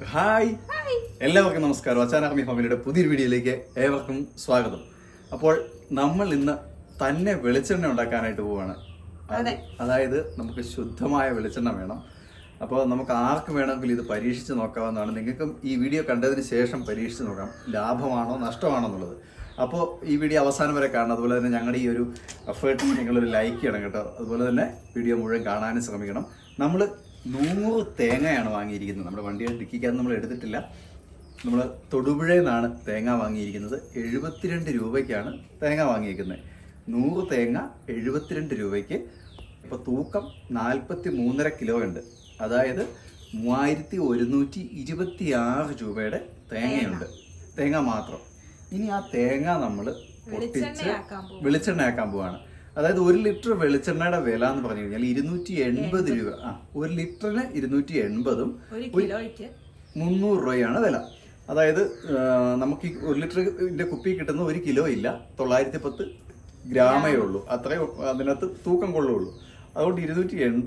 Hi എല്ലാവർക്കും നമസ്കാരം. അച്ചാനാർമി ഫാമിലിയുടെ പുതിയൊരു വീഡിയോയിലേക്ക് ഏവർക്കും സ്വാഗതം. അപ്പോൾ നമ്മൾ ഇന്ന് തന്നെ വെളിച്ചെണ്ണ ഉണ്ടാക്കാനായിട്ട് പോവുകയാണ്. അതായത് നമുക്ക് ശുദ്ധമായ വെളിച്ചെണ്ണ വേണം. അപ്പോൾ നമുക്ക് ആർക്കും വേണമെങ്കിൽ ഇത് പരീക്ഷിച്ച് നോക്കാവുന്നതാണ്. നിങ്ങൾക്കും ഈ വീഡിയോ കണ്ടതിന് ശേഷം പരീക്ഷിച്ച് നോക്കാം, ലാഭമാണോ നഷ്ടമാണോ എന്നുള്ളത്. അപ്പോൾ ഈ വീഡിയോ അവസാനം വരെ കാണണം. അതുപോലെ തന്നെ ഞങ്ങളുടെ ഈ ഒരു എഫേർട്ട് നിങ്ങളൊരു ലൈക്ക് ചെയ്യണം കേട്ടോ. അതുപോലെ തന്നെ വീഡിയോ മുഴുവൻ കാണാനും ശ്രമിക്കണം. നമ്മൾ 100 തേങ്ങയാണ് വാങ്ങിയിരിക്കുന്നത്. നമ്മുടെ വണ്ടിയുടെ ഡിക്കിക്കകത്ത് നമ്മൾ എടുത്തിട്ടില്ല. നമ്മൾ തൊടുപുഴയിൽ നിന്നാണ് തേങ്ങ വാങ്ങിയിരിക്കുന്നത്. 72 രൂപയ്ക്കാണ് തേങ്ങ വാങ്ങിയിരിക്കുന്നത്. 100 തേങ്ങ 72 രൂപയ്ക്ക്. ഇപ്പോൾ തൂക്കം 43.5 കിലോ ഉണ്ട്. അതായത് 3126 രൂപയുടെ തേങ്ങയുണ്ട്. തേങ്ങ മാത്രം. ഇനി ആ തേങ്ങ നമ്മൾ പൊട്ടിച്ച് വെളിച്ചെണ്ണയാക്കാൻ പോവാണ്. അതായത് 1 ലിറ്റർ വെളിച്ചെണ്ണയുടെ വില എന്ന് പറഞ്ഞു കഴിഞ്ഞാൽ 280 രൂപ. 1 ലിറ്ററിന് 280ഉം 300 രൂപയാണ് വില. അതായത് നമുക്ക് ഈ 1 ലിറ്ററിന്റെ കുപ്പി കിട്ടുന്ന 1 കിലോ ഇല്ല, 910 ഗ്രാമേ ഉള്ളൂ. അത്രേ അതിനകത്ത് തൂക്കം കൊള്ളുള്ളൂ. അതുകൊണ്ട് 280ഉം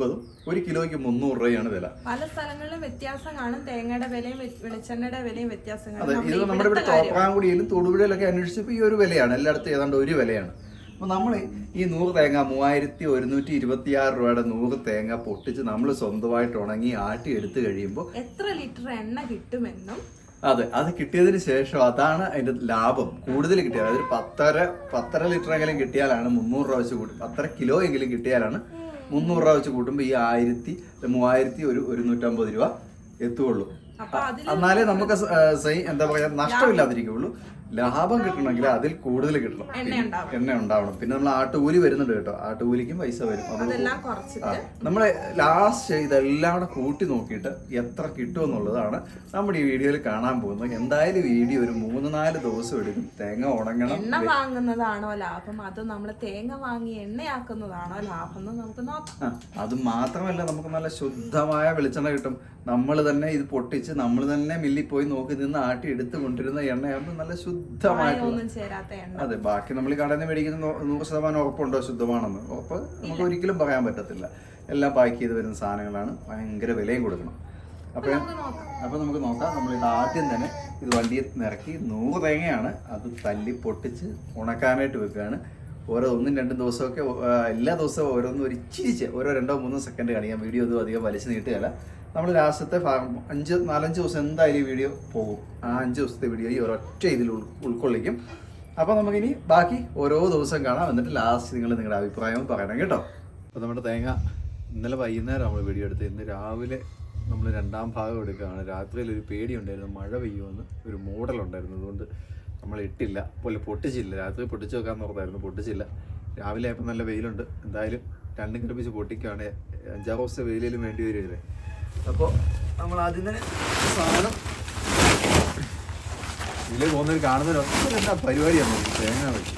1 കിലോയ്ക്ക് 300 രൂപയാണ് വില. പല സ്ഥലങ്ങളിലും വ്യത്യാസം കാണും. തേങ്ങയുടെ വിലയും വെളിച്ചെണ്ണയുടെ വിലയും വ്യത്യാസം കാണും. അതെ, ഇത് നമ്മുടെ ഇവിടെ തോപ്രാംകുടിയിലും തൊടുപുഴയിലൊക്കെ അന്വേഷിച്ചപ്പോൾ ഈ ഒരു വിലയാണ്. എല്ലായിടത്തും ഏതാണ്ട് ഒരു വിലയാണ്. അപ്പോൾ നമ്മൾ ഈ 100 തേങ്ങ 3126 രൂപയുടെ 100 തേങ്ങ പൊട്ടിച്ച് നമ്മൾ സ്വന്തമായിട്ട് ഉണങ്ങി ആട്ടി എടുത്തു കഴിയുമ്പോൾ എത്ര ലിറ്റർ എണ്ണ കിട്ടുമെന്നും, അതെ, അത് കിട്ടിയതിന് ശേഷം അതാണ് അതിന്റെ ലാഭം. കൂടുതൽ കിട്ടിയാൽ അതൊരു 10 ലിറ്റർ എങ്കിലും കിട്ടിയാലാണ് 300 രൂപ വെച്ച് കൂട്ടും. 10 കിലോ എങ്കിലും കിട്ടിയാലാണ് 300 രൂപ വെച്ച് കൂട്ടുമ്പോൾ ഈ 3150 രൂപ എത്തുകയുള്ളൂ. എന്നാലേ നമുക്ക് എന്താ പറയാ നഷ്ടമില്ലാതിരിക്കുള്ളൂ. ലാഭം കിട്ടണമെങ്കിൽ അതിൽ കൂടുതൽ കിട്ടണം, എണ്ണ ഉണ്ടാവണം. പിന്നെ നമ്മൾ ആട്ടുകൂലി വരുന്നുണ്ട് കേട്ടോ. ആട്ടുകൂലിക്കും പൈസ വരും. നമ്മളെ ലാസ്റ്റ് ഇതെല്ലാം കൂടെ കൂട്ടി നോക്കിയിട്ട് എത്ര കിട്ടുമെന്നുള്ളതാണ് നമ്മുടെ ഈ വീഡിയോയിൽ കാണാൻ പോകുന്നത്. എന്തായാലും വീഡിയോ ഒരു 3-4 ദിവസം എടുക്കും. തേങ്ങ ഉണങ്ങണം. എണ്ണ വാങ്ങുന്നതാണോ ലാഭം, അതോ നമ്മൾ തേങ്ങ വാങ്ങി എണ്ണയാക്കുന്നതാണോ ലാഭം എന്ന് നമുക്ക് നോക്കാം. അത് മാത്രമല്ല, നമുക്ക് നല്ല ശുദ്ധമായ വെളിച്ചെണ്ണ കിട്ടും. നമ്മൾ തന്നെ ഇത് പൊട്ടിച്ച് നമ്മൾ തന്നെ മില്ലിൽ പോയി നോക്കി നിന്ന് ആട്ടി എടുത്ത് കൊണ്ടിരുന്ന എണ്ണയാകുമ്പോൾ നല്ല ശുദ്ധമായിട്ടുള്ള. അതെ, ബാക്കി നമ്മൾ കടയിൽ നിന്ന് മേടിക്കുന്ന 100% ഉറപ്പുണ്ടോ ശുദ്ധമാണെന്ന്? ഉറപ്പ് നമുക്ക് ഒരിക്കലും പറയാൻ പറ്റത്തില്ല. എല്ലാം പാക്ക് ചെയ്ത് വരുന്ന സാധനങ്ങളാണ്. ഭയങ്കര വിലയും കൊടുക്കണം. അപ്പോൾ നമുക്ക് നോക്കാം. നമ്മൾ ഇത് ആദ്യം തന്നെ ഇത് വണ്ടിയിൽ നിറക്കി 100 തേങ്ങയാണ്. അത് തല്ലി പൊട്ടിച്ച് ഉണക്കാനായിട്ട് വെക്കുകയാണ്. ഓരോ 1-2 ദിവസമൊക്കെ എല്ലാ ദിവസവും ഓരോന്നും ഒരു ഇച്ചിരിച്ച് ഓരോ 2-3 സെക്കൻഡ് കാണിക്കാം. വീഡിയോ ഒന്നും അധികം വലിച്ചു നീട്ടുകയല്ല. നമ്മൾ ലാസ്റ്റത്തെ 4-5 ദിവസം എന്തായാലും വീഡിയോ പോകും. ആ 5 ദിവസത്തെ വീഡിയോ ഈ ഒരൊറ്റ ഇതിൽ ഉൾക്കൊള്ളിക്കും. അപ്പോൾ നമുക്കിനി ബാക്കി ഓരോ ദിവസം കാണാം. എന്നിട്ട് ലാസ്റ്റ് നിങ്ങളുടെ അഭിപ്രായവും പറയണം കേട്ടോ. അപ്പോൾ നമ്മുടെ തേങ്ങ ഇന്നലെ വൈകുന്നേരം നമ്മൾ വീഡിയോ എടുത്ത് ഇന്ന് രാവിലെ നമ്മൾ 2ാം ഭാഗം എടുക്കുകയാണ്. രാത്രിയിൽ ഒരു പേടിയുണ്ടായിരുന്നു, മഴ പെയ്യുമെന്ന് ഒരു മോഡലുണ്ടായിരുന്നു. അതുകൊണ്ട് നമ്മൾ ഇട്ടില്ല, പൊട്ടിച്ചില്ല. രാത്രി പൊട്ടിച്ച് വെക്കാമെന്ന് ഓർത്തായിരുന്നു, പൊട്ടിച്ചില്ല. രാവിലെ ആയപ്പോൾ നല്ല വെയിലുണ്ട്. എന്തായാലും 2 കിടപ്പിച്ച് പൊട്ടിക്കുകയാണെങ്കിൽ 5-6 ദിവസത്തെ വെയിലും വേണ്ടി വരുമല്ലേ. അപ്പോൾ നമ്മൾ അതിന് സാധനം ഇതിൽ പോകുന്നൊരു കാണുന്നൊരു എന്താ പരിപാടിയാണ് തേങ്ങ വെച്ച്.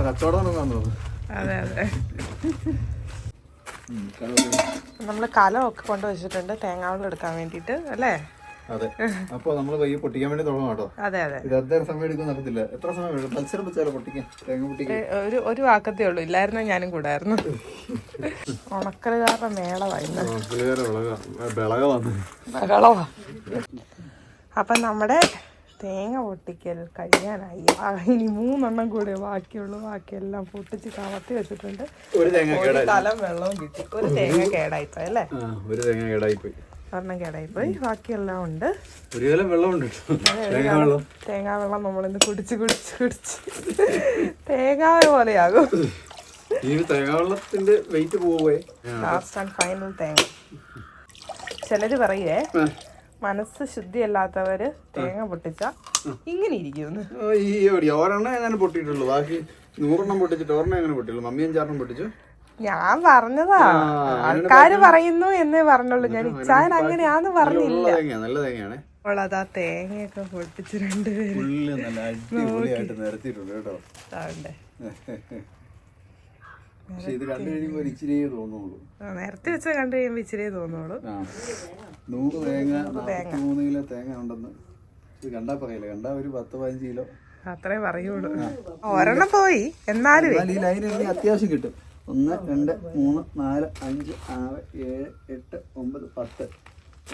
കച്ചവടം തോന്നുന്നു. അതെ അതെ, നമ്മള് കലമൊക്കെ കൊണ്ട് വെച്ചിട്ടുണ്ട് തേങ്ങാവെള്ളം എടുക്കാൻ വേണ്ടിട്ട് അല്ലേ. അതെ, അപ്പൊ നമ്മള് പയ്യെ പൊട്ടിക്കാൻ വേണ്ടി തുടങ്ങാം കേട്ടോ. അതെ അതെ, ഇത് അത്രയും സമയം എടുക്കും നടത്തില്ല. എത്ര സമയം വേണം മത്സരം വെച്ചാലോ പൊട്ടിക്കാൻ? തേങ്ങ പൊട്ടിക്കാൻ ഒരു വാക്കത്തേ ഉള്ളൂ. ഇല്ലായിരുന്നു ഞാനും കൂടായിരുന്നു. ഉണക്കലുകാരുടെ മേളവാ. അപ്പൊ നമ്മുടെ തേങ്ങ പൊട്ടിക്കൽ കഴിയാനായി. ഇനി 3 എണ്ണം കൂടെ ബാക്കിയുള്ളൂ. ബാക്കിയെല്ലാം പൊട്ടിച്ച് കമത്തി വെച്ചിട്ടുണ്ട്. ഒരു കലം വെള്ളവും കിട്ടി. ഒരു തേങ്ങ കേടായിപ്പോയി അല്ലേ? ഒരു തേങ്ങ കേടായിപ്പോയി, ഒരെണ്ണം കേടായിപ്പോയി. ബാക്കിയെല്ലാം ഉണ്ട്. ഒരു കലം വെള്ളമുണ്ട്. തേങ്ങാ വെള്ളം നമ്മളിന്ന് കുടിച്ച് തേങ്ങാവ പോലെയാകും. തേങ്ങാവെള്ളത്തിന്റെ വെയിറ്റ് പോവേ. ലാസ്റ്റ് ആൻഡ് ഫൈനൽ തേങ്ങ. ചിലര് പറയേ മനസ്സ് ശുദ്ധിയല്ലാത്തവര് തേങ്ങ പൊട്ടിച്ച ഇങ്ങനെ ഇരിക്കുന്നു. ഒരെണ്ണം എങ്ങനെ പൊട്ടിയിട്ടുള്ളൂ, ബാക്കി 100 എണ്ണം പൊട്ടിച്ചിട്ട് ഒരെണ്ണം എങ്ങനെ പൊട്ടിയുള്ളൂ. മമ്മി 5-6 എണ്ണം പൊട്ടിച്ചു. ഞാൻ പറഞ്ഞതാ, ആൾക്കാര് പറയുന്നു എന്നേ പറഞ്ഞുള്ളൂ. ഞാൻ ഇച്ചാൻ അങ്ങനെയാന്ന് പറഞ്ഞില്ല. നല്ല തേങ്ങയാണ്. അപ്പോൾ അതാ തേങ്ങയൊക്കെ പൊട്ടിച്ച് 2 പേര് നിരത്തിയിട്ടുണ്ട് കേട്ടോ. പക്ഷെ ഇത് കണ്ടു കഴിയുമ്പോൾ ഇച്ചിരിയേ തോന്നുള്ളൂ. നേരത്തെ വെച്ച കണ്ടു കഴിയുമ്പോ ഇച്ചിരിയേ തോന്നുള്ളൂ. 100 തേങ്ങ 43 കിലോ തേങ്ങ ഉണ്ടെന്ന് ഇത് കണ്ടാ പറയില്ല. കണ്ടാ ഒരു 10-15 കിലോ അത്രേ പറയുള്ളൂ. ഒരെണ്ണം പോയി, എന്നാലും ഈ ലൈൻ അത്യാവശ്യം കിട്ടും. 1 2 3 4 5 6 7 8 9 10.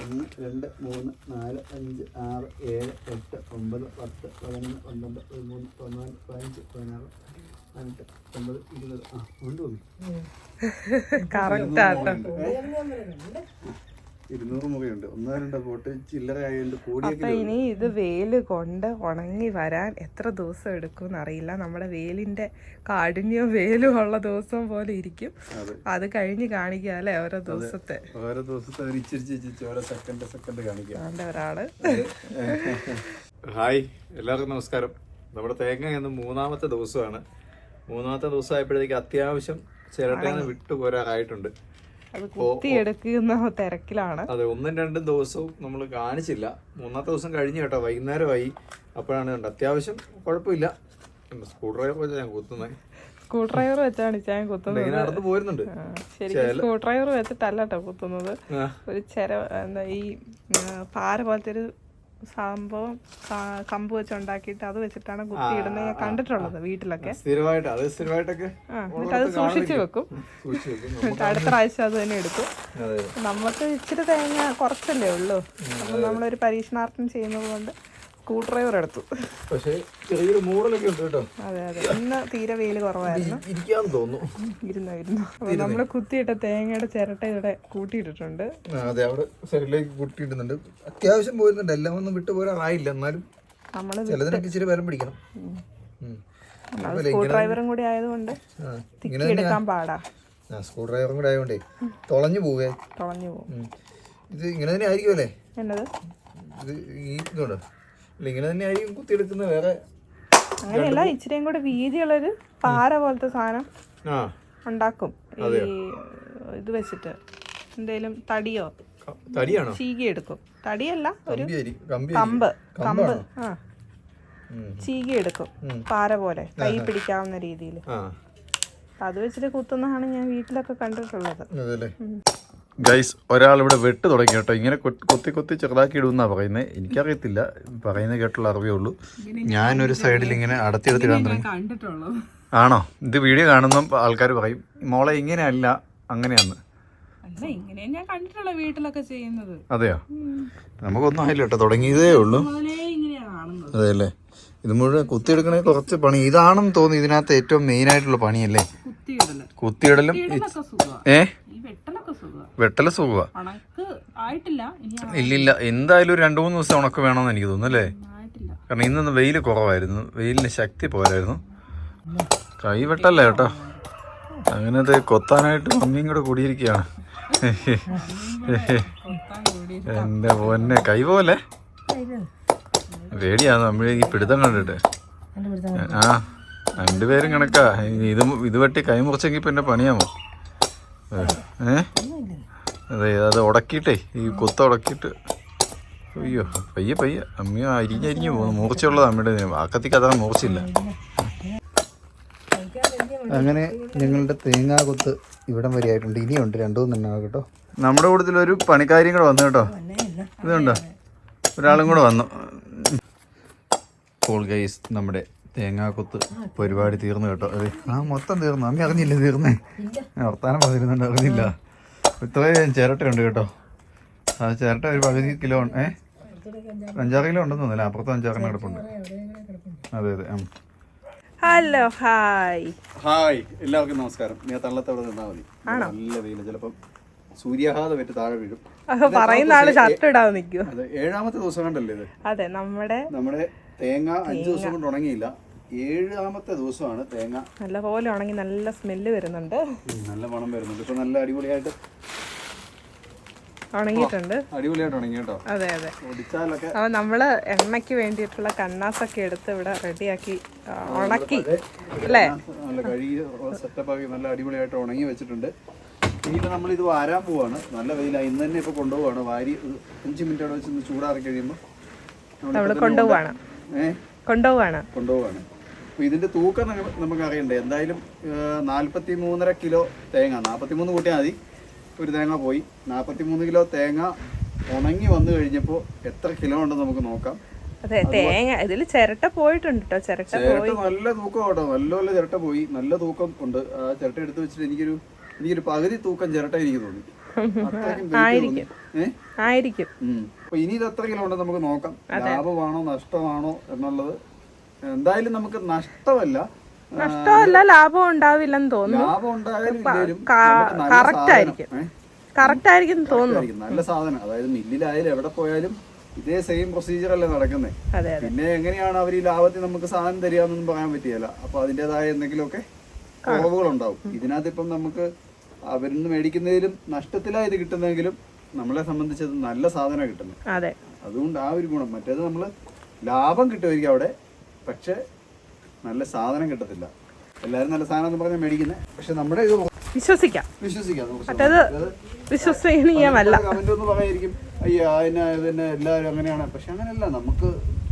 1 2 3 4 5 6 7 8 9 10 11 12 13 14 15 16 18 19 20. ആ ഉണ്ട് കറക്റ്റ് ആട്ടോ. 200 മുഖയുണ്ട്. 1 2 പോട്ട് ചില്ലറ ആയതുകൊണ്ട് അപ്പൊ കോടിയൊക്കെ. ഇനി ഇത് വെയില് കൊണ്ട് ഉണങ്ങി വരാൻ എത്ര ദിവസം എടുക്കും എന്നറിയില്ല. നമ്മുടെ വെയിലിന്റെ കാഠിന്യവും വെയിലും ഉള്ള ദിവസം പോലെ ഇരിക്കും. അത് കഴിഞ്ഞ് കാണിക്കാം അല്ലെ ഓരോ ദിവസത്തെ. ഓരോ ദിവസത്തെ ഇച്ചിരിച്ച് ഓരോ സെക്കൻഡ് കാണിക്കാം. ഒരാള് ഹായ്, എല്ലാവർക്കും നമസ്കാരം. നമ്മുടെ തേങ്ങ ഇന്ന് 3-ാമത്തെ ദിവസമാണ്. 3-ാമത്തെ ദിവസമായപ്പോഴത്തേക്ക് അത്യാവശ്യം ചിരട്ടേന്ന് വിട്ടുപോരാറായിട്ടുണ്ട്. അത് കുത്തിയെടുക്കുന്ന തിരക്കിലാണ്. അതെ, 1-2 ദിവസവും നമ്മൾ കാണിച്ചില്ല. 3-ാമത്തെ ദിവസം കഴിഞ്ഞ് കേട്ടോ, വൈകുന്നേരമായി. അപ്പോഴാണ് കണ്ടത് അത്യാവശ്യം കുഴപ്പമില്ല. സ്ക്രൂ ഡ്രൈവർ വെച്ചാൽ ഞാൻ കുത്തുന്നത്. സ്ക്രൂ ഡ്രൈവർ വെച്ചാണ് ഞാൻ കുത്തുന്നത്. ഇങ്ങനെ നടന്നു പോരുന്നുണ്ട്. ശരിക്കും സ്ക്രൂ ഡ്രൈവർ വെച്ചിട്ടല്ല കേട്ടോ കുത്തുന്നത്. ഒരു എന്താ ഈ പാര പോലത്തെ ഒരു സംഭവം കമ്പ് വെച്ചുണ്ടാക്കിയിട്ട് അത് വെച്ചിട്ടാണ് കുത്തിയിടുന്നത് ഞാൻ കണ്ടിട്ടുള്ളത് വീട്ടിലൊക്കെ. സ്ഥിരമായിട്ടൊക്കെ എന്നിട്ട് അത് സൂക്ഷിച്ചു വെക്കും. അടുത്ത പ്രാവശ്യം അത് തന്നെ എടുക്കും. നമുക്ക് ഇച്ചിരി തേങ്ങ കുറച്ചല്ലേ ഉള്ളൂ. അപ്പൊ നമ്മളൊരു പരീക്ഷണാർത്ഥം ചെയ്യുന്നത് കൊണ്ട് സ്ക്രൂ ഡ്രൈവർ എടുത്തു. പക്ഷേ ചെറിയൊരു മൂടലൊക്കെ ഉണ്ട് കേട്ടോ. അതെ ഇന്ന് തീരെ വെയിൽ കുറവായിരുന്നു. ഇരിക്കാന്ന് തോന്നുന്നു. ഇരുന്നു അപ്പൊ നമ്മള് കുത്തിയിട്ട തേങ്ങയുടെ ചിരട്ട ഇവിടെ കൂട്ടിയിട്ടിട്ടുണ്ട്. അതെ, അവിടെ സൈഡിലേക്ക് കൂട്ടിയിടുന്നുണ്ട്. അത്യാവശ്യം പോരുന്നുണ്ട്. എല്ലാം ഒന്നും വിട്ടുപോരാറായില്ല. എന്നാലും നമ്മള് ചിലതിനൊക്കെ ഇച്ചിരി ബലം പിടിക്കണം. സ്ക്രൂ ഡ്രൈവറും കൂടി ആയതുകൊണ്ട് എടുക്കാൻ പാടാ. സ്ക്രൂ ഡ്രൈവറും കൂടെ ആയതുകൊണ്ടേ തൊളഞ്ഞു പോകും. ഇത് ഇങ്ങനെ തന്നെ ആയിരിക്കുമല്ലേ? എന്നത് ഇത് ഈ ഇതുണ്ട് ഇങ്ങനെ തന്നെ ആയിരിക്കും കുത്തിയെടുക്കുന്നത്. വേറെ അങ്ങനെയല്ല, ഇച്ചിരിയും കൂടെ വീതിയുള്ളൊരു പാര പോലത്തെ സാധനം ഉണ്ടാക്കും. ഈ ഇത് വെച്ചിട്ട് എന്തേലും തടിയാണോ ചീകി എടുക്കും. തടിയല്ല, ഒരു കമ്പ് ചീകി എടുക്കും. പാര പോലെ കൈ പിടിക്കാവുന്ന രീതിയിൽ അത് വെച്ചിട്ട് കുത്തുന്നതാണ് ഞാൻ വീട്ടിലൊക്കെ കണ്ടിട്ടുള്ളത്. ഗൈസ്, ഒരാളിവിടെ വെട്ട് തുടങ്ങി കേട്ടോ. ഇങ്ങനെ കൊത്തി ചെറുതാക്കി ഇടുന്നാ പറയുന്നത്. എനിക്കറിയത്തില്ല, പറയുന്നത് കേട്ടുള്ള അറിവേ ഉള്ളൂ. ഞാനൊരു സൈഡിൽ ഇങ്ങനെ അടത്തിയെടുത്തിടാൻ തുടങ്ങി. ആണോ? ഇത് വീഡിയോ കാണുമ്പോൾ ആൾക്കാർ പറയും മോളെ ഇങ്ങനെയല്ല അങ്ങനെയാന്ന്. അതെയോ? നമുക്കൊന്നും ആയില്ല കേട്ടോ, തുടങ്ങിയതേ ഉള്ളൂ. അതെ അല്ലേ? ഇത് മുഴുവൻ കുത്തിയെടുക്കണേ കുറച്ച് പണി. ഇതാണെന്ന് തോന്നുന്നു ഇതിനകത്ത് ഏറ്റവും മെയിൻ ആയിട്ടുള്ള പണിയല്ലേ, കുത്തിയിടലും. വെട്ടല സുഖ ഇല്ലില്ല, എന്തായാലും ഒരു 2-3 ദിവസം ഉണക്ക് വേണമെന്ന് എനിക്ക് തോന്നുന്നു അല്ലേ? കാരണം ഇന്നൊന്ന് വെയിൽ കുറവായിരുന്നു, വെയിലിന് ശക്തി പോരായിരുന്നു. കൈ വെട്ടല്ല കേട്ടോ, അങ്ങനത്തെ കൊത്താനായിട്ട് മമ്മിയും കൂടെ കൂടിയിരിക്കുകയാണ്. എന്റെ പൊന്നെ, കൈ പോലെ പേടിയാന്ന് നമ്മൾ ഈ പിടുത്തം കണ്ടിട്ട്. ആ, 2 പേരും കണക്കാ. ഇത് വെട്ടി കൈ മുറിച്ചെങ്കിൽ പിന്നെ പണിയാമോ? അതെ, അത് ഉടക്കിയിട്ടേ, ഈ കൊത്ത ഉടക്കിയിട്ട്. അയ്യോ, പയ്യെ അമ്മയോ അരിഞ്ഞു പോകുന്നു. മൂർച്ചയുള്ളത് അമ്മയുടെ ആക്കത്തിക്ക് അത്ര മൂർച്ചയില്ല. അങ്ങനെ ഞങ്ങളുടെ തേങ്ങാ കൊത്ത് ഇവിടം വരെ ആയിട്ടുണ്ട്. ഇനിയുണ്ട് 2-3 കേട്ടോ. നമ്മുടെ കൂട്ടത്തിലൊരു പണിക്കാരിയും കൂടെ വന്നു കേട്ടോ. ഇതുണ്ടോ, ഒരാളും കൂടെ വന്നു. അപ്പോൾ ഗൈസ്, നമ്മുടെ തേങ്ങാക്കൊത്ത് പരിപാടി തീർന്നു കേട്ടോ. അതെ, മൊത്തം തീർന്നു. അമ്മ അറിഞ്ഞില്ല തീർന്നേ. വർത്താനം പറഞ്ഞിരുന്നുണ്ട്, അറിഞ്ഞില്ല. ഇത്രയും ചിരട്ടയുണ്ട് കേട്ടോ. ആ ചിരട്ട ഒരു 10 കിലോ 5-6 കിലോ ഉണ്ടെന്ന് തോന്നില്ല. അപ്പുറത്ത് 5-6 കിടപ്പുണ്ട്. അതെ. ഹലോ, ഹായ്, എല്ലാവർക്കും നമസ്കാരം. ഞാൻ തള്ളത്തോടെ നിന്നാൽ മതി. നല്ല വെയിൽ, ചിലപ്പം സൂര്യാഘാതം പറ്റി താഴെ വീഴും. പറയുന്ന ആള് ഷർട്ട് ഇടാതെ നിൽക്കും. അതെ, 7-ാമത്തെ ദിവസം കണ്ടല്ലേ ഇത്? അതെ, നമ്മുടെ തേങ്ങ 5 ദിവസം കൊണ്ട് ഉണങ്ങിയില്ല. 7-ാമത്തെ ദിവസമാണ് തേങ്ങ നല്ലപോലെ ഉണങ്ങി. നല്ല സ്മെല്ല് വരുന്നുണ്ട്, നല്ല മണം വരുന്നുണ്ട്. ഇപ്പൊ നല്ല അടിപൊളിയായിട്ട് ഉണങ്ങിയിട്ടുണ്ട്. അടിപൊളിയായിട്ട് ഉണങ്ങി കേട്ടോ. അതെ. അപ്പൊ നമ്മള് എണ്ണയ്ക്ക് വേണ്ടിയിട്ടുള്ള കണ്ണാസൊക്കെ എടുത്ത് ഇവിടെ റെഡിയാക്കി ഉണക്കി അല്ലേ? നല്ല കഴുകി സെറ്റപ്പ് ആക്കി നല്ല അടിപൊളിയായിട്ട് ഉണങ്ങി വെച്ചിട്ടുണ്ട്. ഇനിയിപ്പോൾ നമ്മളിത് വാരാൻ പോവാണ്. നല്ല വെയിലായി. ഇന്ന് തന്നെ ഇപ്പോൾ കൊണ്ടുപോവാണ്. വാരി 5 മിനിറ്റ് അവിടെ വെച്ച് ചൂടാറി കഴിയുമ്പോൾ കൊണ്ടുപോവാണ്. അപ്പോൾ ഇതിൻ്റെ തൂക്കം നമുക്ക് അറിയണ്ടേ. എന്തായാലും 43.5 കിലോ തേങ്ങ, 43 കൂട്ടിയാൽ മതി. ഒരു തേങ്ങ പോയി. 43 കിലോ തേങ്ങ ഉണങ്ങി വന്നു കഴിഞ്ഞപ്പോൾ എത്ര കിലോ ഉണ്ടെന്ന് നമുക്ക് നോക്കാം. അതെ, തേങ്ങ ഇതിൽ ചിരട്ട പോയിട്ടുണ്ട് കേട്ടോ. ചിരട്ട പോയി നല്ല തൂക്കം കേട്ടോ, നല്ല ചിരട്ട പോയി, നല്ല തൂക്കം ഉണ്ട്. ആ ചിരട്ട എടുത്ത് വെച്ചിട്ട് എനിക്കൊരു പകുതി തൂക്കം ചിരട്ട എനിക്ക് തോന്നി. ആയിരിക്കും. അപ്പൊ ഇനി ഇത് എത്ര കിലോ ഉണ്ട് നമുക്ക് നോക്കാം. ലാഭമാണോ നഷ്ടമാണോ എന്നുള്ളത്. എന്തായാലും നമുക്ക് നഷ്ടമല്ല, ലാഭം ഉണ്ടാവില്ലെന്ന് തോന്നുന്നു. ലാഭം ഉണ്ടായാലും കറക്റ്റ് ആയിരിക്കും തോന്നുന്നു. നല്ല സാധനം. അതായത് മില്ലിലായാലും എവിടെ പോയാലും ഇതേ സെയിം പ്രൊസീജിയർ അല്ലേ നടക്കുന്നത്. പിന്നെ എങ്ങനെയാണ് അവർ ഈ ലാഭത്തിൽ നമുക്ക് സാധനം തരികയെന്നൊന്നും പറയാൻ പറ്റിയല്ല. അപ്പൊ അതിൻ്റെതായ എന്തെങ്കിലുമൊക്കെ കുറവുകളുണ്ടാവും. ഇതിനകത്ത് ഇപ്പം നമുക്ക് അവരിൽ നിന്ന് മേടിക്കുന്നതിലും നഷ്ടത്തിലായത് കിട്ടുന്നെങ്കിലും നമ്മളെ സംബന്ധിച്ചത് നല്ല സാധനം കിട്ടുന്നത്. അതുകൊണ്ട് ആ ഒരു ഗുണം. മറ്റേത് നമ്മള് ലാഭം കിട്ടുമായിരിക്കും അവിടെ, പക്ഷെ നല്ല സാധനം കിട്ടത്തില്ല. എല്ലാരും നല്ല സാധനം എന്ന് പറഞ്ഞാൽ മേടിക്കുന്നത്. പക്ഷെ നമ്മുടെ ഇത് വിശ്വസിക്കാം. വിശ്വസനീയമല്ല. കമന്റ് ഒന്ന് പറയായിരിക്കും, അയ്യോ അതിനെ എല്ലാവരും അങ്ങനെയാണ്. പക്ഷെ അങ്ങനെയല്ല, നമുക്ക്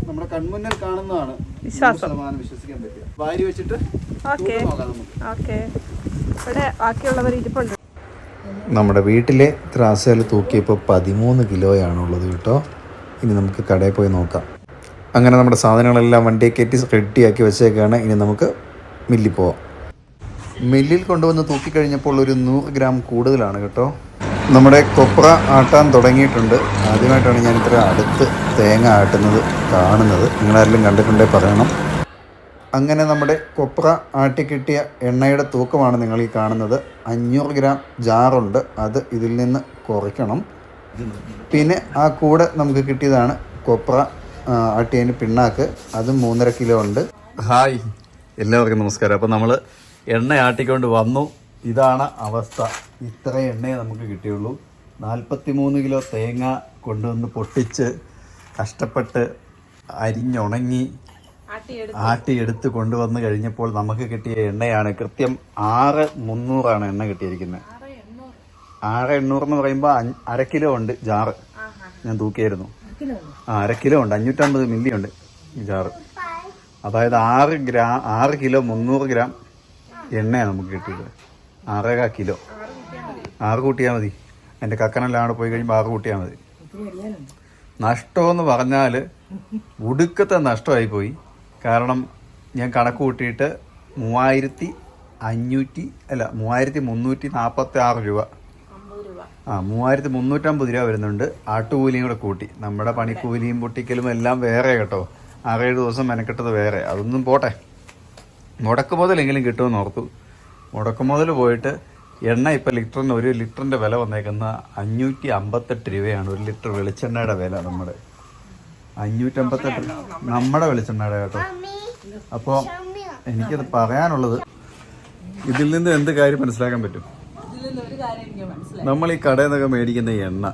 നമ്മുടെ കൺമുന്നിൽ കാണുന്നതാണ് ശതമാനം വിശ്വസിക്കാൻ പറ്റുക. വാരി വെച്ചിട്ട് നോക്കാം നമുക്ക്. ഇവിടെ ബാക്കിയുള്ളവർ ഇരിപ്പുണ്ട്. നമ്മുടെ വീട്ടിലെ ത്രാസയിൽ തൂക്കിയപ്പോൾ 13 കിലോയാണുള്ളത് കേട്ടോ. ഇനി നമുക്ക് കടയിൽ പോയി നോക്കാം. അങ്ങനെ നമ്മുടെ സാധനങ്ങളെല്ലാം വണ്ടിയെ കയറ്റി റെഡിയാക്കി വെച്ചേക്കാണ്. ഇനി നമുക്ക് മില്ലിൽ പോവാം. മില്ലിൽ കൊണ്ടുവന്ന് തൂക്കിക്കഴിഞ്ഞപ്പോൾ ഒരു 100 ഗ്രാം കൂടുതലാണ് കേട്ടോ. നമ്മുടെ കൊപ്ര ആട്ടാൻ തുടങ്ങിയിട്ടുണ്ട്. ആദ്യമായിട്ടാണ് ഞാൻ ഇത്ര അടുത്ത് തേങ്ങ ആട്ടുന്നത് കാണുന്നത്. നിങ്ങളാരെങ്കിലും കണ്ടിട്ടുണ്ടേ പറയണം. അങ്ങനെ നമ്മുടെ കൊപ്ര ആട്ടിക്കിട്ടിയ എണ്ണയുടെ തൂക്കമാണ് നിങ്ങൾ ഈ കാണുന്നത്. 500 ഗ്രാം ജാറുണ്ട്, അത് ഇതിൽ നിന്ന് കുറയ്ക്കണം. പിന്നെ ആ കൂടെ നമുക്ക് കിട്ടിയതാണ് കൊപ്ര ആട്ടിയതിന് പിണ്ണാക്ക്, അതും 3.5 കിലോ ഉണ്ട്. ഹായ്, എല്ലാവർക്കും നമസ്കാരം. അപ്പോൾ നമ്മൾ എണ്ണ ആട്ടിക്കൊണ്ട് വന്നു. ഇതാണ് അവസ്ഥ. ഇത്ര എണ്ണയെ നമുക്ക് കിട്ടിയുള്ളൂ. 43 കിലോ തേങ്ങ കൊണ്ടുവന്ന് പൊട്ടിച്ച് കഷ്ടപ്പെട്ട് അരിഞ്ഞുണങ്ങി ആട്ടിയെടുത്ത് കൊണ്ടുവന്ന് കഴിഞ്ഞപ്പോൾ നമുക്ക് കിട്ടിയ എണ്ണയാണ് കൃത്യം 6,300 എണ്ണ കിട്ടിയിരിക്കുന്നത്. 6,800 എന്ന് പറയുമ്പോൾ 1/2 കിലോ ഉണ്ട് ജാറ്. ഞാൻ തൂക്കിയായിരുന്നു. 1/2 കിലോ ഉണ്ട്, 550 മില്ലി ഉണ്ട് ഈ ജാറ്. അതായത് 6 കിലോ 300 ഗ്രാം എണ്ണയാണ് നമുക്ക് കിട്ടിയത്. 6.25 കിലോ. 6 കൂട്ടിയാൽ മതി. എൻ്റെ കക്കനെല്ലാം അവിടെ പോയി കഴിയുമ്പോൾ 6 കൂട്ടിയാൽ മതി. നഷ്ടമെന്ന് പറഞ്ഞാൽ ഒടുക്കത്തെ നഷ്ടമായിപ്പോയി. കാരണം ഞാൻ കണക്ക് കൂട്ടിയിട്ട് 3,346 രൂപ, 3,350 രൂപ വരുന്നുണ്ട്. ആട്ടുകൂലിയും കൂടെ കൂട്ടി. നമ്മുടെ പണിക്കൂലിയും പൊട്ടിക്കലും എല്ലാം വേറെ കേട്ടോ. 6-7 ദിവസം മെനക്കെട്ടത് വേറെ. അതൊന്നും പോട്ടെ, മുടക്ക് മുതലെങ്കിലും കിട്ടുമെന്ന് ഓർത്തു. മുടക്ക് മുതൽ പോയിട്ട് എണ്ണ ഇപ്പം ലിറ്ററിന് 1 ലിറ്ററിൻ്റെ വില വന്നേക്കുന്ന 558 രൂപയാണ്. 1 ലിറ്റർ വെളിച്ചെണ്ണയുടെ വില നമ്മുടെ 558 നമ്മുടെ വെളിച്ചെണ്ണയുടെ കേട്ടോ. അപ്പോൾ എനിക്കത് പറയാനുള്ളത്, ഇതിൽ നിന്ന് എന്ത് കാര്യം മനസ്സിലാക്കാൻ പറ്റും? നമ്മൾ ഈ കടയിൽ നിന്നൊക്കെ മേടിക്കുന്ന എണ്ണ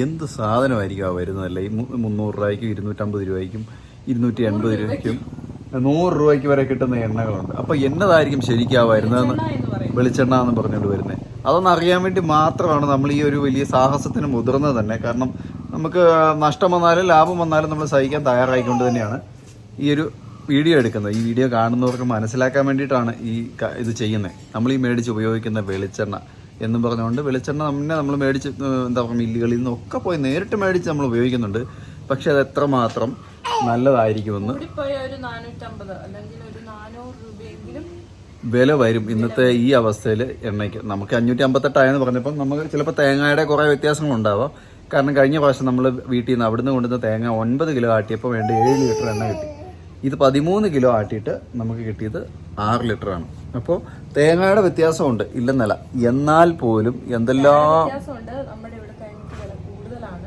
എന്ത് സാധനമായിരിക്കും ആ വരുന്നതല്ല. ഈ 300 രൂപയ്ക്കും 250 രൂപയ്ക്കും 280 രൂപയ്ക്കും 100 രൂപയ്ക്ക് വരെ കിട്ടുന്ന എണ്ണകളുണ്ട്. അപ്പോൾ എന്നതായിരിക്കും ശരിക്കും ആ വരുന്നതെന്ന്, വെളിച്ചെണ്ണ എന്ന് പറഞ്ഞുകൊണ്ട് വരുന്നത്? അതൊന്നും അറിയാൻ വേണ്ടി മാത്രമാണ് നമ്മൾ ഈ ഒരു വലിയ സാഹസത്തിന് മുതിർന്നത് തന്നെ. കാരണം നമുക്ക് നഷ്ടം വന്നാലും ലാഭം വന്നാലും നമ്മൾ സഹിക്കാൻ തയ്യാറായിക്കൊണ്ട് തന്നെയാണ് ഈ ഒരു വീഡിയോ എടുക്കുന്നത്. ഈ വീഡിയോ കാണുന്നവർക്ക് മനസ്സിലാക്കാൻ വേണ്ടിയിട്ടാണ് ഇത് ചെയ്യുന്നത്. നമ്മൾ ഈ മേടിച്ച് ഉപയോഗിക്കുന്ന വെളിച്ചെണ്ണ എന്നും പറഞ്ഞുകൊണ്ട് വെളിച്ചെണ്ണ നമ്മൾ മേടിച്ച് എന്താ പറയുക, മില്ലുകളിൽ നിന്നൊക്കെ പോയി നേരിട്ട് മേടിച്ച് നമ്മൾ ഉപയോഗിക്കുന്നുണ്ട്. പക്ഷെ അത് എത്രമാത്രം നല്ലതായിരിക്കുമെന്ന് വില വരും ഇന്നത്തെ ഈ അവസ്ഥയിൽ എണ്ണയ്ക്ക്. നമുക്ക് 558 പറഞ്ഞപ്പോൾ നമുക്ക് ചിലപ്പോൾ തേങ്ങയുടെ കുറേ വ്യത്യാസങ്ങളുണ്ടാവാം. കാരണം കഴിഞ്ഞ പ്രാവശ്യം നമ്മൾ വീട്ടിൽ നിന്ന് അവിടുന്ന് കൊണ്ടുവന്ന തേങ്ങ 9 കിലോ ആട്ടിയപ്പോൾ വേണ്ട 7 ലിറ്റർ എണ്ണ കിട്ടി. ഇത് 13 കിലോ ആട്ടിയിട്ട് നമുക്ക് കിട്ടിയത് 6 ലിറ്ററാണ്. അപ്പോൾ തേങ്ങയുടെ വ്യത്യാസമുണ്ട്, ഇല്ലെന്നല്ല. എന്നാൽ പോലും എന്തെല്ലാം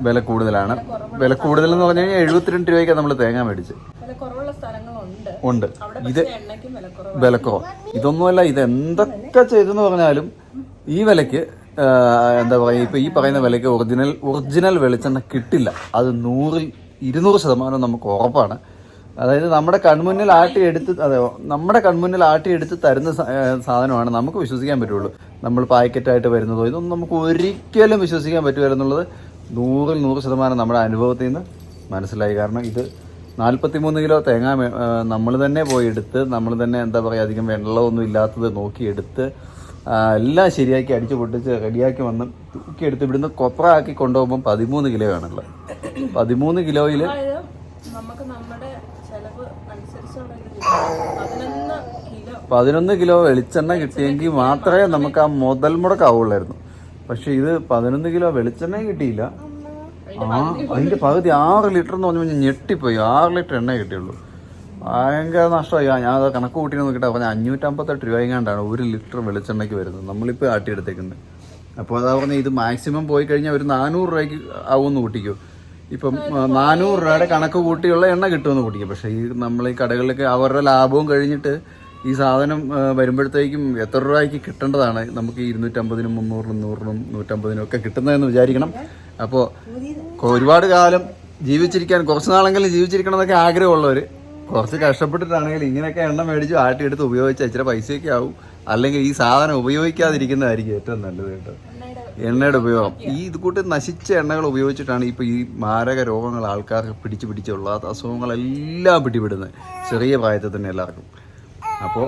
വില കൂടുതലാണ്. വില കൂടുതലെന്ന് പറഞ്ഞു കഴിഞ്ഞാൽ 72 രൂപയ്ക്കാണ് നമ്മൾ തേങ്ങ മേടിച്ച് ഉണ്ട്. ഇത് വിലക്കുറവ്. ഇതൊന്നുമല്ല, ഇത് എന്തൊക്കെ ചെയ്തെന്ന് പറഞ്ഞാലും ഈ വിലയ്ക്ക് എന്താ പറയുക, ഇപ്പം ഈ പറയുന്ന വിലയ്ക്ക് ഒറിജിനൽ വെളിച്ചെണ്ണ കിട്ടില്ല. അത് 100-200% നമുക്ക് ഉറപ്പാണ്. അതായത് നമ്മുടെ കൺമുന്നിൽ ആട്ടിയെടുത്ത് തരുന്ന സാധനമാണ് നമുക്ക് വിശ്വസിക്കാൻ പറ്റുള്ളൂ. നമ്മൾ പാക്കറ്റായിട്ട് വരുന്നതോ ഇതൊന്നും നമുക്ക് ഒരിക്കലും വിശ്വസിക്കാൻ പറ്റുമല്ലോ എന്നുള്ളത് 100% നമ്മുടെ അനുഭവത്തിൽ നിന്ന് മനസ്സിലായി. കാരണം ഇത് 43 കിലോ തേങ്ങ നമ്മൾ തന്നെ പോയി എടുത്ത്, നമ്മൾ തന്നെ എന്താ പറയുക, അധികം വെള്ളമൊന്നും ഇല്ലാത്തത് നോക്കിയെടുത്ത് എല്ലാം ശരിയാക്കി അടിച്ചു പൊട്ടിച്ച് റെഡിയാക്കി വന്ന് തൂക്കിയെടുത്ത് ഇവിടുന്ന് കൊപ്ര ആക്കി കൊണ്ടുപോകുമ്പോൾ 13 കിലോ ആണുള്ളത്. 13 കിലോയിൽ നമുക്ക് 11 കിലോ വെളിച്ചെണ്ണ കിട്ടിയെങ്കിൽ മാത്രമേ നമുക്ക് ആ മുതൽ മുടക്കാവുള്ളായിരുന്നു. പക്ഷെ ഇത് 11 കിലോ വെളിച്ചെണ്ണ കിട്ടിയില്ല. അതിന്റെ പകുതി 6 ലിറ്റർ എന്ന് പറഞ്ഞു കഴിഞ്ഞാൽ ഞെട്ടിപ്പോയി. 6 ലിറ്റർ എണ്ണ കിട്ടിയുള്ളൂ. ഭയങ്കര നഷ്ടമായി. ഞാൻ അത് കണക്ക് കൂട്ടി നോക്കിയിട്ട് പറഞ്ഞാൽ 558 രൂപ എങ്ങാണ്ടാണ് 1 ലിറ്റർ വെളിച്ചെണ്ണയ്ക്ക് വരുന്നത് നമ്മളിപ്പോൾ ആട്ടിയെടുത്തേക്കുന്നത്. അപ്പോൾ അതാ പറഞ്ഞാൽ ഇത് മാക്സിമം പോയി കഴിഞ്ഞാൽ ഒരു 400 രൂപയ്ക്ക് ആവുമെന്ന് കൂട്ടിക്കോ. ഇപ്പം 400 രൂപയുടെ കണക്ക് കൂട്ടിയുള്ള എണ്ണ കിട്ടുമെന്ന് കൂട്ടിക്കും. പക്ഷേ ഈ നമ്മൾ ഈ കടകളിലൊക്കെ അവരുടെ ലാഭവും കഴിഞ്ഞിട്ട് ഈ സാധനം വരുമ്പോഴത്തേക്കും എത്ര രൂപയ്ക്ക് കിട്ടേണ്ടതാണ് നമുക്ക് 250-നും 300-നും 100-നും 150-നും ഒക്കെ കിട്ടുന്നതെന്ന് വിചാരിക്കണം. അപ്പോൾ ഒരുപാട് കാലം ജീവിച്ചിരിക്കാൻ, കുറച്ച് നാളെങ്കിലും ജീവിച്ചിരിക്കണം എന്നൊക്കെ ആഗ്രഹമുള്ളവർ കുറച്ച് കഷ്ടപ്പെട്ടിട്ടാണെങ്കിൽ ഇങ്ങനെയൊക്കെ എണ്ണ മേടിച്ച് ആട്ടിയെടുത്ത് ഉപയോഗിച്ചാൽ ഇച്ചിരി പൈസയൊക്കെ ആവും. അല്ലെങ്കിൽ ഈ സാധനം ഉപയോഗിക്കാതിരിക്കുന്നതായിരിക്കും ഏറ്റവും നല്ലത് കേട്ടോ. എണ്ണയുടെ ഉപയോഗം ഈ ഇത് കൂട്ട് നശിച്ച എണ്ണകൾ ഉപയോഗിച്ചിട്ടാണ് ഇപ്പോൾ ഈ മാരക രോഗങ്ങൾ ആൾക്കാർക്ക് പിടിച്ചുള്ള അസുഖങ്ങളെല്ലാം പിടിപെടുന്നത് ചെറിയ പ്രായത്തിൽ തന്നെ എല്ലാവർക്കും. അപ്പോൾ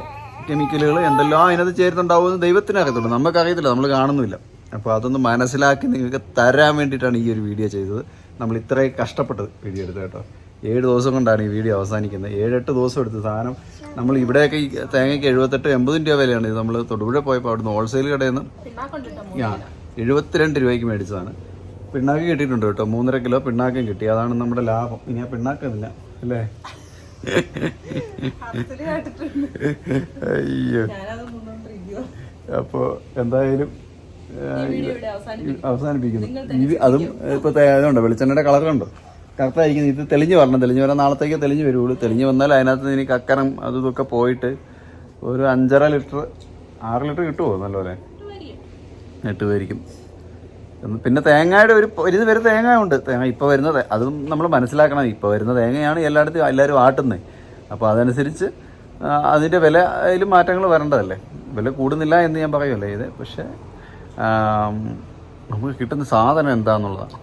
കെമിക്കലുകൾ എന്തെല്ലാം അതിനകത്ത് ചേരുന്നുണ്ടാവുമെന്ന് ദൈവത്തിന് അറിയത്തുള്ളൂ, നമുക്കറിയത്തില്ല, നമ്മൾ കാണുന്നില്ല. അപ്പോൾ അതൊന്ന് മനസ്സിലാക്കി നിങ്ങൾക്ക് തരാൻ വേണ്ടിയിട്ടാണ് ഈ ഒരു വീഡിയോ ചെയ്തത്. നമ്മൾ ഇത്രയും കഷ്ടപ്പെട്ട് വീഡിയോ എടുത്തത് കേട്ടോ. 7 ദിവസം കൊണ്ടാണ് ഈ വീഡിയോ അവസാനിക്കുന്നത്. 7-8 ദിവസം എടുത്ത് സാധനം. നമ്മൾ ഇവിടെയൊക്കെ ഈ തേങ്ങയ്ക്ക് 78-80 രൂപ വിലയാണ്. ഇത് നമ്മൾ തൊടുപുഴ പോയപ്പോൾ അവിടുന്ന് ഹോൾസെയിൽ കടയിൽ നിന്ന് 72 രൂപയ്ക്ക് മേടിച്ചതാണ്. പിണ്ണാക്ക് കിട്ടിയിട്ടുണ്ട് കേട്ടോ. 3.5 കിലോ പിണ്ണാക്കും കിട്ടി. അതാണ് നമ്മുടെ ലാഭം. ഇനി ആ പിണ്ണാക്കമില്ല അല്ലേ? അയ്യോ. അപ്പോൾ എന്തായാലും അവസാനിപ്പിക്കുന്നു. ഇത് അതും ഇപ്പോൾ അതുകൊണ്ട് വെളിച്ചെണ്ണയുടെ കളർ കണ്ടോ, കറക്റ്റായിരിക്കുന്നു. ഇത് തെളിഞ്ഞ് വരണം. തെളിഞ്ഞ് വരാൻ നാളത്തേക്ക് തെളിഞ്ഞ് വരുള്ളൂ. തെളിഞ്ഞ് വന്നാൽ അതിനകത്ത് എനിക്ക് കക്കരം അതും ഇതൊക്കെ പോയിട്ട് ഒരു 5.5 ലിറ്റർ 6 ലിറ്റർ കിട്ടുമോ നല്ലപോലെ? 8 പേരിക്കും. പിന്നെ തേങ്ങയുടെ ഒരു വരെ തേങ്ങ ഉണ്ട്. തേങ്ങ ഇപ്പോൾ വരുന്നത് അതും നമ്മൾ മനസ്സിലാക്കണം. ഇപ്പോൾ വരുന്ന തേങ്ങയാണ് എല്ലാവരും ആട്ടുന്നത്. അപ്പോൾ അതനുസരിച്ച് അതിൻ്റെ വിലയിലും മാറ്റങ്ങൾ വരേണ്ടതല്ലേ. വില കൂടുന്നില്ല എന്ന് ഞാൻ പറയുമല്ലേ ഇത്. പക്ഷേ നമുക്ക് കിട്ടുന്ന സാധനം എന്താണെന്നുള്ളതാണ്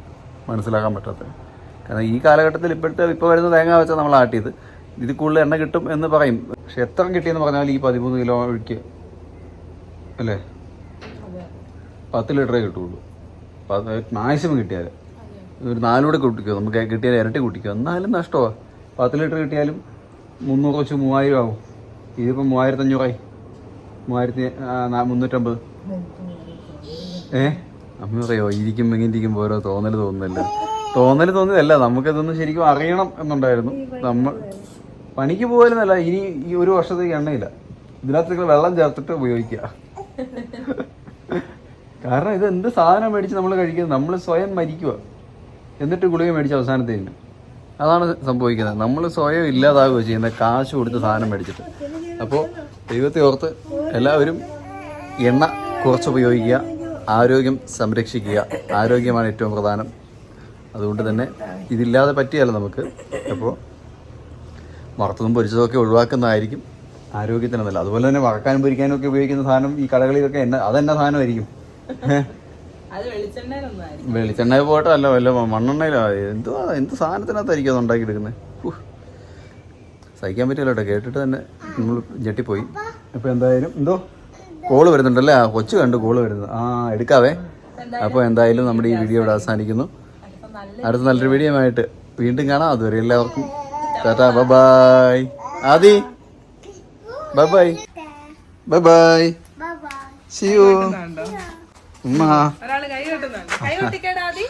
മനസ്സിലാക്കാൻ പറ്റാത്തത്. കാരണം ഈ കാലഘട്ടത്തിൽ ഇപ്പോൾ വരുന്ന തേങ്ങ വെച്ചാൽ നമ്മൾ ആട്ടിയത് ഇതിൽ കൂടുതൽ എണ്ണ കിട്ടും എന്ന് പറയും. പക്ഷെ എത്ര കിട്ടിയെന്ന് പറഞ്ഞാൽ ഈ 13 കിലോ ഒഴിക്ക് അല്ലേ 10 ലിറ്ററേ കിട്ടുള്ളൂ. മാക്സിമം കിട്ടിയാൽ ഒരു 4 കൂടെ കൂട്ടിക്കോ. നമുക്ക് കിട്ടിയാൽ ഇരട്ടി കൂട്ടിക്കോ. എന്നാലും നഷ്ടമാണ്. 10 ലിറ്റർ കിട്ടിയാലും 300 വെച്ച് 3000 ആവും. ഇതിപ്പോൾ 3500 3350. അമ്മ പറയോ ഇരിക്കുമ്പോൾ ഇങ്ങനെ ഇരിക്കുമ്പോൾ ഓരോ തോന്നലല്ല. നമുക്കതൊന്നും ശരിക്കും അറിയണം എന്നുണ്ടായിരുന്നു. നമ്മൾ പണിക്ക് പോകലെന്നല്ല, ഇനി ഈ ഒരു വർഷത്തേക്ക് എണ്ണയില്ല. ഇതിനകത്തേക്ക് വെള്ളം ചേർത്തിട്ട് ഉപയോഗിക്കുക. കാരണം ഇത് എന്ത് സാധനം മേടിച്ച് നമ്മൾ കഴിക്കുന്നത്, നമ്മൾ സ്വയം മരിക്കുക എന്നിട്ട് ഗുളിക മേടിച്ച് അവസാനത്തേന്. അതാണ് സംഭവിക്കുന്നത്. നമ്മൾ സ്വയം ഇല്ലാതാവുക ചെയ്യുന്നത് കാശ് കൊടുത്ത് സാധനം മേടിച്ചിട്ട്. അപ്പോൾ ദൈവത്തെ ഓർത്ത് എല്ലാവരും എണ്ണ കുറച്ച് ഉപയോഗിക്കുക, ആരോഗ്യം സംരക്ഷിക്കുക. ആരോഗ്യമാണ് ഏറ്റവും പ്രധാനം. അതുകൊണ്ട് തന്നെ ഇതില്ലാതെ പറ്റിയല്ല നമുക്ക്. അപ്പോൾ വറുത്തതും പൊരിച്ചതൊക്കെ ഒഴിവാക്കുന്നതായിരിക്കും ആരോഗ്യത്തിന് നല്ല. അതുപോലെ തന്നെ വറക്കാനും പൊരിക്കാനും ഒക്കെ ഉപയോഗിക്കുന്ന സാധനം ഈ കടകളിലൊക്കെ അതെന്നാ സാധനമായിരിക്കും? വെളിച്ചെണ്ണ പോട്ടെ അല്ല വല്ല മണ്ണെണ്ണയിലോ എന്ത് സാധനത്തിനകത്തായിരിക്കും അത് ഉണ്ടാക്കിയെടുക്കുന്നത്. സഹിക്കാൻ പറ്റില്ല കേട്ടോ. കേട്ടിട്ട് തന്നെ നമ്മൾ ഞെട്ടിപ്പോയി. അപ്പോൾ എന്തായാലും കോള് വരുന്നുണ്ടല്ലേ? കൊച്ചു കണ്ടു കോള് വരുന്നത്. എടുക്കാവേ. അപ്പോൾ എന്തായാലും നമ്മുടെ ഈ വീഡിയോ ഇവിടെ അവസാനിക്കുന്നു. അടുത്ത നല്ലൊരു വീഡിയോ ആയിട്ട് വീണ്ടും കാണാം. അതുവരെ എല്ലാവർക്കും tata, bye. Aadi bye. See you. ഉമ്മ ഒരാള് കൈ കൊട്ടുന്നുണ്ട്. കൈ കൊട്ടിക്കേടാ ആദി.